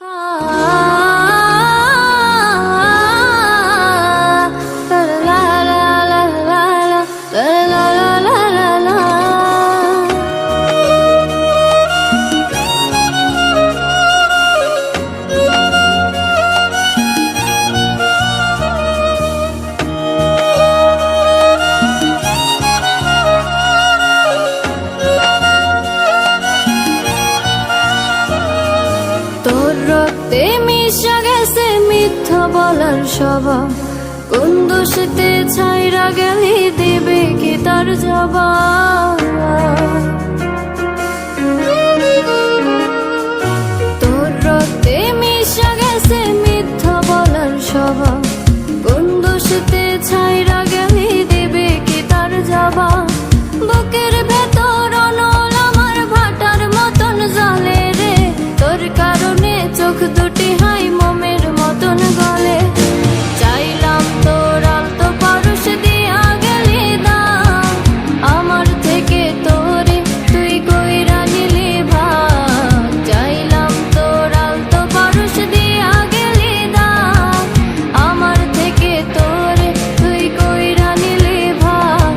তোর রক্তে মিশা গেছে মিথ্যা বলার স্বভাব, কোন দোষেতে ছাইরা গেলি দেবে কি তার জবাব। তোর রক্তে মিশা গেছে মিথ্যা বলার স্বভাব, কোন দোষেতে ছাইরা গেলি দেবে কি তার জবাব। বুকের ভেতর অনল আমার ভাটার মতন জ্বলে রে, তোর কারণে চোখ দুটি হাই মোমের মতন গলে। চাইলাম তোর আলতো পারুষ দিয়া গেলি দাম, আমার থেকে তোরে তুই কইরা নিলি ভাগ। চাইলাম তোর আলতো পারুষ দিয়া গেলি দাম, আমার থেকে তোরে তুই কইরা নিলি ভাগ।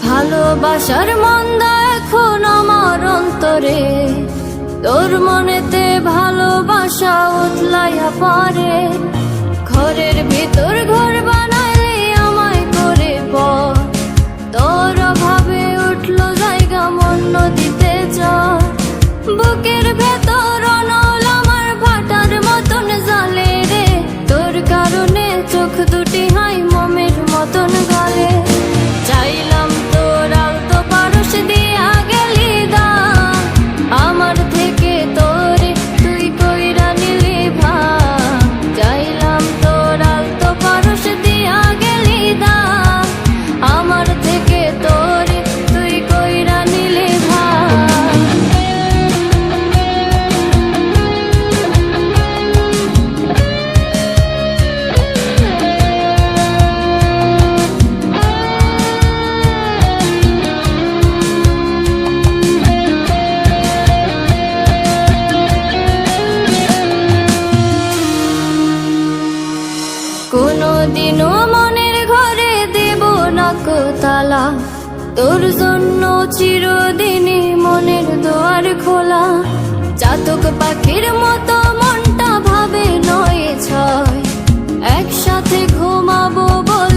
ভালোবাসার মন্দা এখন আমার অন্তরে, তোর মনেতে ভালোবাসা উতলাইয়া পড়ে। ঘরের ভিতর ঘর বানাইলে আমায় করে পর, তোর অভাবে উঠলো জায়গা মন নদীতে চর। বুকের ভেতর অনল আমার ভাটার মতন জ্বলে রে, তোর কারণে চোখ দুটি হাই মোমের মতন গলে। চাইলাম তোর আলতো পারুষ দিয়া গেলি দাম, আমার থেকে তোরে তুই কইরা নিলি ভাগ। চাইলাম তোর আলতো পারুষ দিয়া গেলি দাম, আমার থেকে তোরে তুই কইরা নিলি ভাগ। কোনদিনও মনের ঘরে দেব না কো তালা, তোর জন্য চিরদিনই মনের দুয়ার খোলা। চাতক পাখির মতো মনটা ভাবে নয় ছয়, একসাথে ঘুমাবো বলে